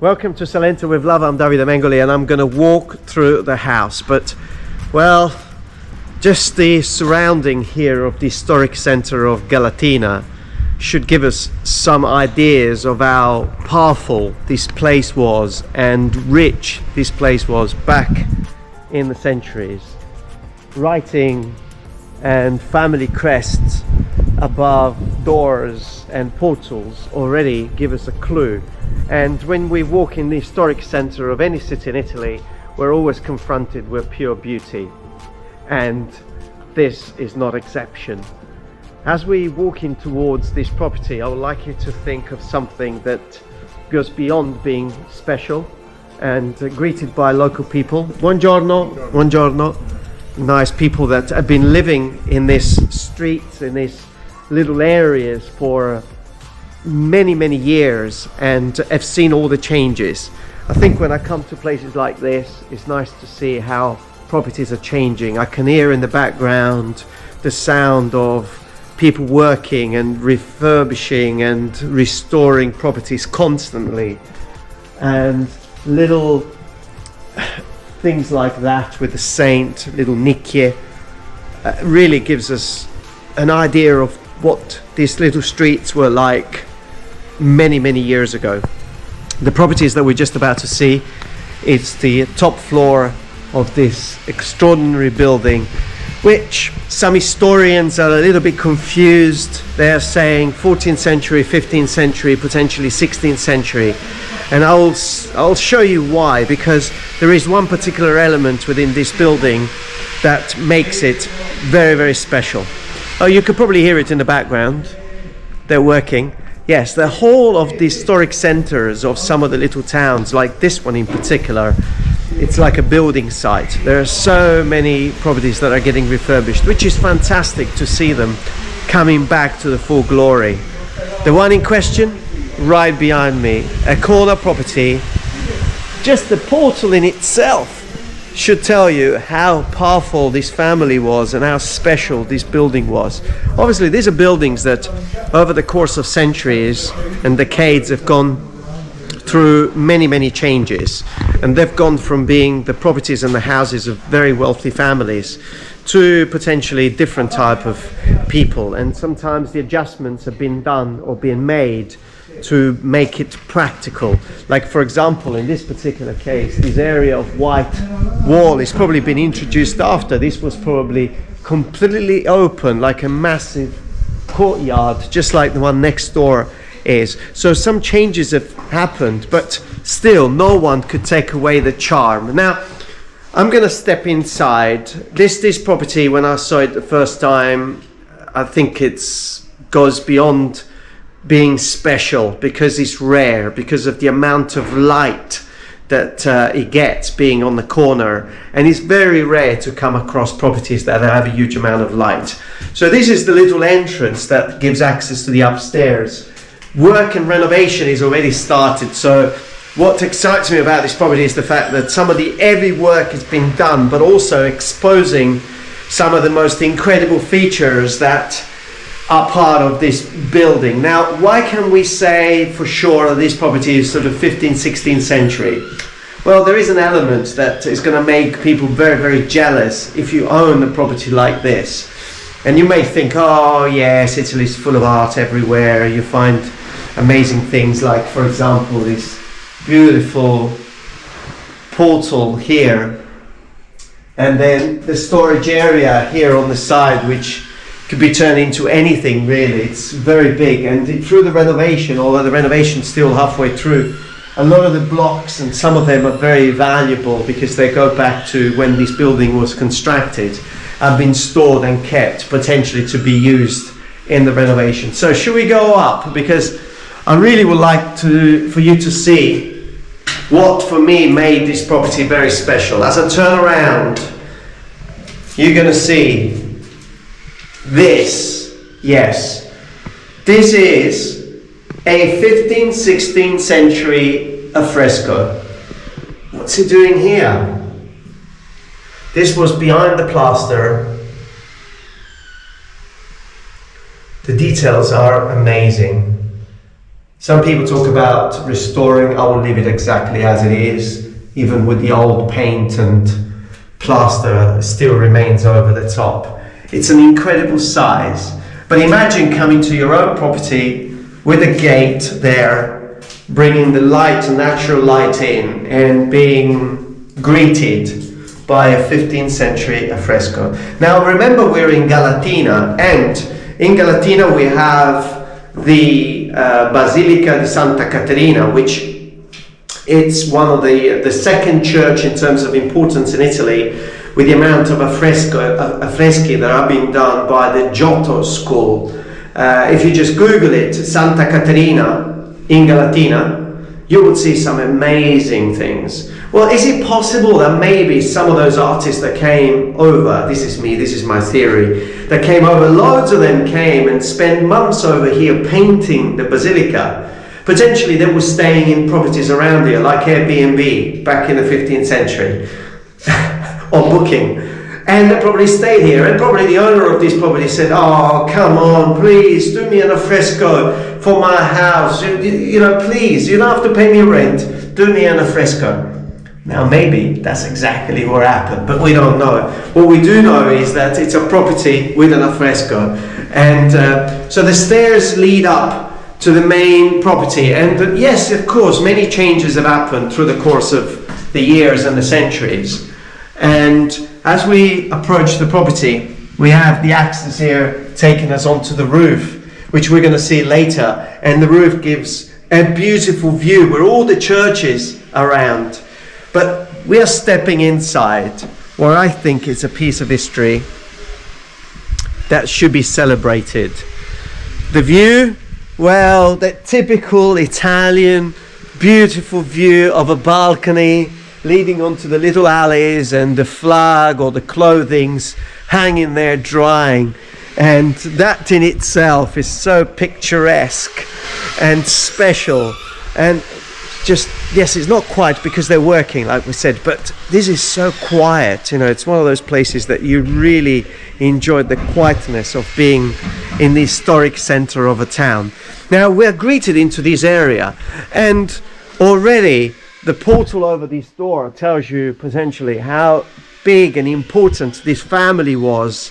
Welcome to Salento with Love. I'm Davide Mengoli and I'm going to walk through the house. But, well, just the surrounding here of the historic center of Galatina should give us some ideas of how powerful this place was and rich this place was back in the centuries. Writing and family crests above doors and portals already give us a clue. And when we walk in the historic center of any city in Italy, we're always confronted with pure beauty, and this is not exception. As we walk in towards this property, I would like you to think of something that goes beyond being special and greeted by local people. Buongiorno, buongiorno. Nice people that have been living in this streets, in these little areas for many years and have seen all the changes. I think when I come to places like this, it's nice to see how properties are changing. I can hear in the background the sound of people working and refurbishing and restoring properties constantly, and little things like that with the saint, little nicchie, really gives us an idea of what these little streets were like many years ago. The properties that we're just about to see, it's the top floor of this extraordinary building, which some historians are a little bit confused. They're saying 14th century, 15th century, potentially 16th century. And I'll show you why, because there is one particular element within this building that makes it very special. Oh, you could probably hear it in the background. They're working. Yes, the whole of the historic centers of some of the little towns, like this one in particular, it's like a building site. There are so many properties that are getting refurbished, which is fantastic to see them coming back to the full glory. The one in question, right behind me, a corner property. Just the portal in itself should tell you how powerful this family was and how special this building was. Obviously, these are buildings that over the course of centuries and decades have gone through many changes, and they've gone from being the properties and the houses of very wealthy families to potentially different type of people, and sometimes the adjustments have been done or been made to make it practical. Like, for example, in this particular case, this area of white wall has probably been introduced after. This was probably completely open, like a massive courtyard, just like the one next door is. So some changes have happened, but still no one could take away the charm. Now, I'm gonna step inside. This property, when I saw it the first time, I think it's goes beyond being special, because it's rare, because of the amount of light that it gets being on the corner, and it's very rare to come across properties that have a huge amount of light. So this is the little entrance that gives access to the upstairs. Work and renovation is already started, so what excites me about this property is the fact that some of the heavy work has been done, but also exposing some of the most incredible features that are part of this building. Now, why can we say for sure that this property is sort of 15th, 16th century? Well, there is an element that is going to make people very jealous if you own a property like this. And you may think, oh yes, Italy's full of art everywhere. You find amazing things like, for example, this beautiful portal here, and then the storage area here on the side, which could be turned into anything really. It's very big, and through the renovation, although the renovation's still halfway through, a lot of the blocks, and some of them are very valuable because they go back to when this building was constructed, have been stored and kept potentially to be used in the renovation. So should we go up? Because I really would like for you to see what for me made this property very special. As I turn around, you're going to see this. Yes, this is a 15th, 16th century affresco. What's he doing here? This was behind the plaster. The details are amazing. Some people talk about restoring. I will leave it exactly as it is, even with the old paint and plaster still remains over the top. It's an incredible size. But imagine coming to your own property with a gate there, bringing the light, natural light in, and being greeted by a 15th century affresco. Now remember, we're in Galatina, and in Galatina we have the Basilica di Santa Caterina, which it's one of the second church in terms of importance in Italy, with the amount of affreschi that are being done by the Giotto school. If you just Google it, Santa Caterina in Galatina, you would see some amazing things. Well, is it possible that maybe some of those artists that came over, this is me, this is my theory, that came over, loads of them came and spent months over here painting the basilica. Potentially they were staying in properties around here, like Airbnb back in the 15th century, or booking. And they probably stayed here, and probably the owner of this property said, "Oh, come on, please, do me an affresco for my house. You know, please, you don't have to pay me rent, do me an affresco." Now maybe that's exactly what happened, but we don't know. What we do know is that it's a property with an affresco. And so the stairs lead up to the main property. And yes, of course, many changes have happened through the course of the years and the centuries. And as we approach the property, we have the access here taking us onto the roof, which we're going to see later. And the roof gives a beautiful view where all the churches around. But we are stepping inside where I think it's a piece of history that should be celebrated. The view, well, that typical Italian beautiful view of a balcony leading onto the little alleys, and the flag or the clothings hanging there drying. And that in itself is so picturesque and special. And just, yes, it's not quite because they're working, like we said, but this is so quiet. You know, it's one of those places that you really enjoy the quietness of being in the historic center of a town. Now we're greeted into this area, and already the portal over this door tells you potentially how big and important this family was.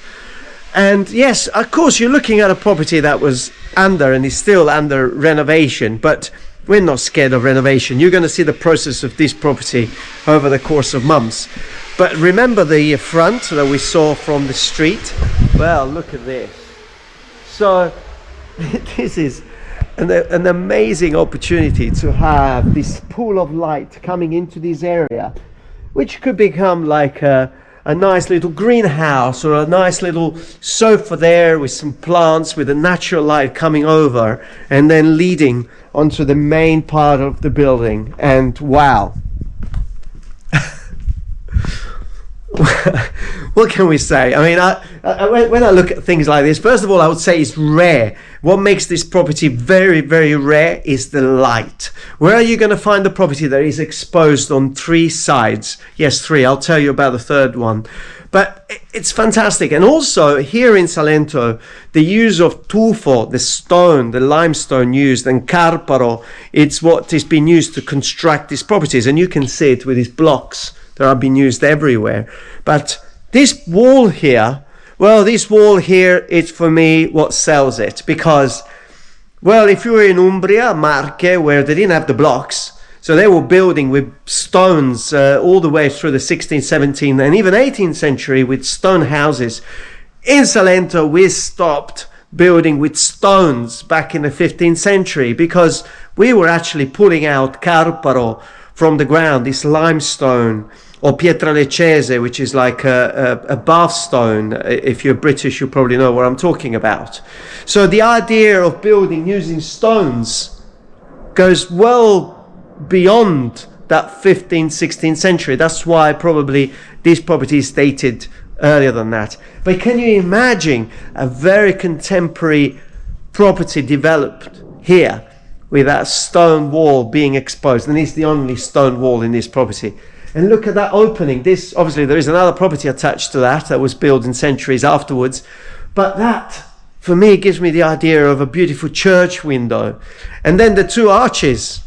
And yes, of course, you're looking at a property that was under and is still under renovation, but we're not scared of renovation. You're going to see the process of this property over the course of months. But remember the front that we saw from the street? Well, look at this. So this is an amazing opportunity to have this pool of light coming into this area, which could become like a nice little greenhouse or a nice little sofa there with some plants, with a natural light coming over and then leading onto the main part of the building. And wow. What can we say? I mean, when I look at things like this, first of all, I would say it's rare. What makes this property very, very rare is the light. Where are you going to find the property that is exposed on 3 sides? Yes, 3. I'll tell you about the third one. But it's fantastic. And also here in Salento, the use of tufo, the stone, the limestone used, and carparo, it's what is being used to construct these properties. And you can see it with these blocks that are being used everywhere. But this wall here, well, this wall here, it's for me what sells it. Because, well, if you were in Umbria, Marche, where they didn't have the blocks, so they were building with stones all the way through the 16th, 17th, and even 18th century with stone houses. In Salento, we stopped building with stones back in the 15th century because we were actually pulling out carparo from the ground, this limestone, or pietra leccese, which is like a bath stone. If you're British, you probably know what I'm talking about. So the idea of building using stones goes well beyond that 15th, 16th century. That's why probably this property is dated earlier than that. But can you imagine a very contemporary property developed here with that stone wall being exposed? And it's the only stone wall in this property. And look at that opening. This, obviously, there is another property attached to that was built in centuries afterwards. But that for me, it gives me the idea of a beautiful church window. And then the two arches.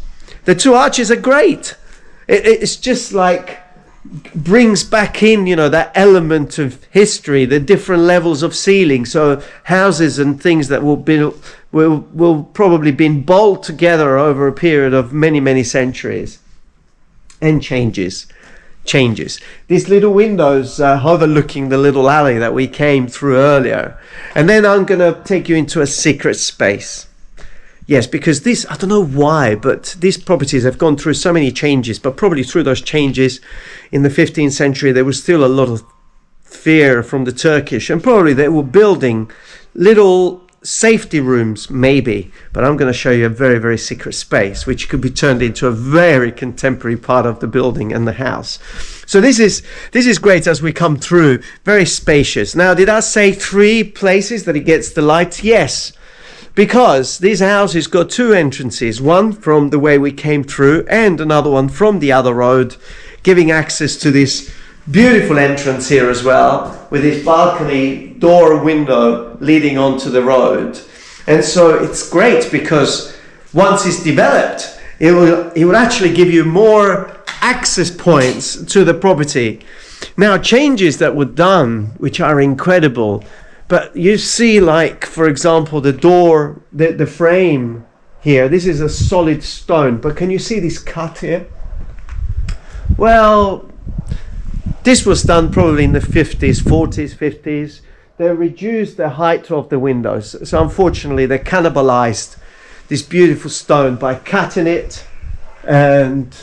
The two arches are great. It's just like brings back in, you know, that element of history, the different levels of ceiling. So houses and things that will probably been bolted together over a period of many centuries, and changes. These little windows overlooking the little alley that we came through earlier. And then I'm gonna take you into a secret space. Yes, because this, I don't know why, but these properties have gone through so many changes, but probably through those changes in the 15th century, there was still a lot of fear from the Turkish, and probably they were building little safety rooms, maybe. But I'm going to show you a very secret space, which could be turned into a very contemporary part of the building and the house. So this is great as we come through, very spacious. Now, did I say 3 places that it gets the light? Yes. Because these houses got 2 entrances, one from the way we came through and another one from the other road, giving access to this beautiful entrance here as well, with this balcony door window leading onto the road. And so it's great because once it's developed, it will actually give you more access points to the property. Now, changes that were done, which are incredible. But you see, like, for example, the door, the frame here, this is a solid stone. But can you see this cut here? Well, this was done probably in the 50s, 40s, 50s. They reduced the height of the windows. So unfortunately, they cannibalized this beautiful stone by cutting it and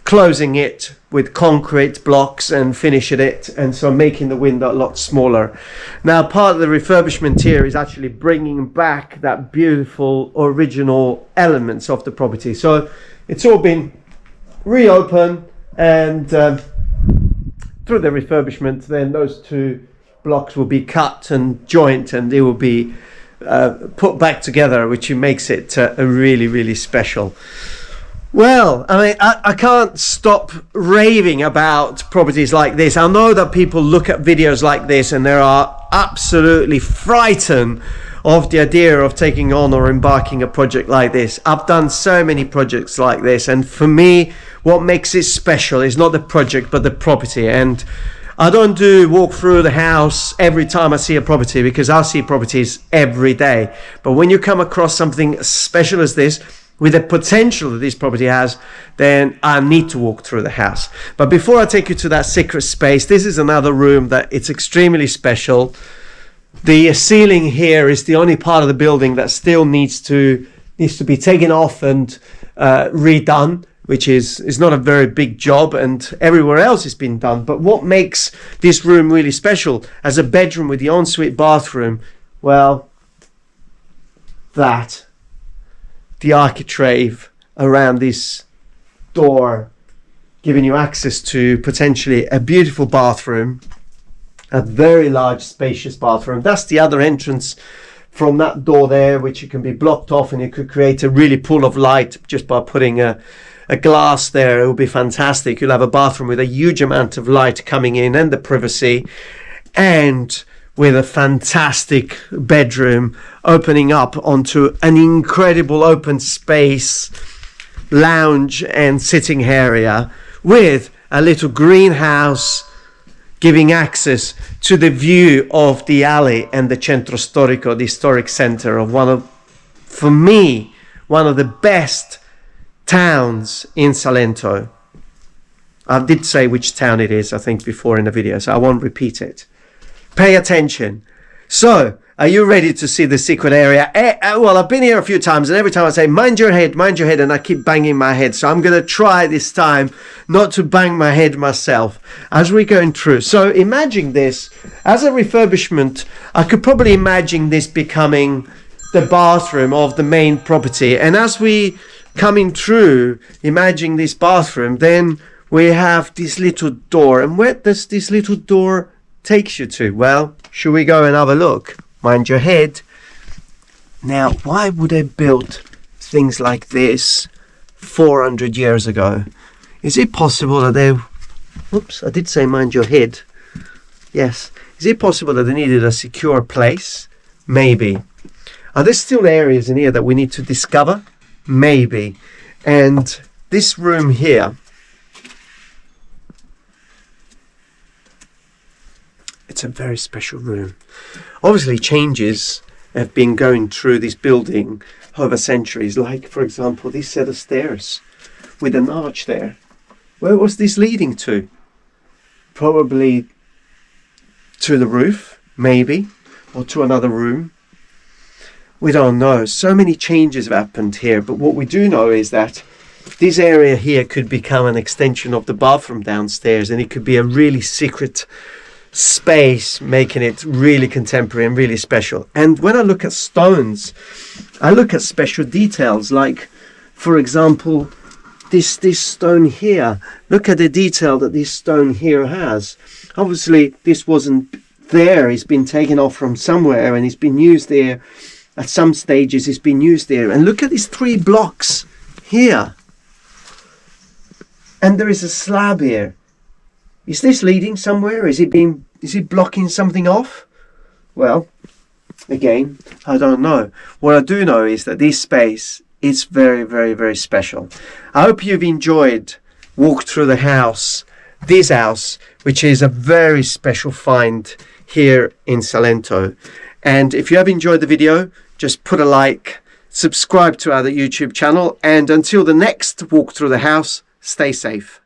closing it with concrete blocks and finishing it, and so making the window a lot smaller. Now, part of the refurbishment here is actually bringing back that beautiful original elements of the property. So it's all been reopened, and through the refurbishment, then those 2 blocks will be cut and joined, and they will be put back together, which makes it a really special. Well, I mean, I can't stop raving about properties like this. I know that people look at videos like this and they are absolutely frightened of the idea of taking on or embarking a project like this. I've done so many projects like this, and for me, what makes it special is not the project but the property. And I don't do walk through the house every time I see a property, because I see properties every day. But when you come across something as special as this, with the potential that this property has, then I need to walk through the house. But before I take you to that secret space, this is another room that it's extremely special. The ceiling here is the only part of the building that still needs to be taken off and redone, which is not a very big job, and everywhere else has been done. But what makes this room really special as a bedroom with the ensuite bathroom, well, the architrave around this door, giving you access to potentially a beautiful bathroom, a very large spacious bathroom. That's the other entrance from that door there, which can be blocked off, and you could create a really pool of light just by putting a glass there. It would be fantastic. You'll have a bathroom with a huge amount of light coming in and the privacy, and with a fantastic bedroom opening up onto an incredible open space lounge and sitting area, with a little greenhouse giving access to the view of the alley and the Centro Storico, the historic center of for me, one of the best towns in Salento. I did say which town it is, I think, before in the video, so I won't repeat it. Pay attention. So, are you ready to see the secret area? Well, I've been here a few times, and every time I say, mind your head, and I keep banging my head. So I'm going to try this time not to bang my head myself as we're going through. So imagine this. As a refurbishment, I could probably imagine this becoming the bathroom of the main property. And as we coming through, imagining this bathroom, then we have this little door. And where does this little door takes you to? Well, should we go and have a look? Mind your head. Now, why would they build things like this 400 years ago? Is it possible that they... Oops, I did say mind your head. Yes. Is it possible that they needed a secure place Maybe. Are there still areas in here that we need to discover? Maybe. And this room here, it's a very special room. Obviously changes have been going through this building over centuries, like for example this set of stairs with an arch there. Where was this leading to? Probably to the roof, maybe, or to another room. We don't know. So many changes have happened here, but what we do know is that this area here could become an extension of the bathroom downstairs, and it could be a really secret space, making it really contemporary and really special. And when I look at stones, I look at special details, like for example this stone here. Look at the detail that this stone here has. Obviously this wasn't there, it's been taken off from somewhere and it's been used there at some stages. It's been used there. And look at these 3 blocks here, and there is a slab here. Is this leading somewhere? Is it blocking something off? Well, again, I don't know. What I do know is that this space is very, very, very special. I hope you've enjoyed walk through the house, this house, which is a very special find here in Salento. And if you have enjoyed the video, just put a like, subscribe to our YouTube channel, and until the next walk through the house, stay safe.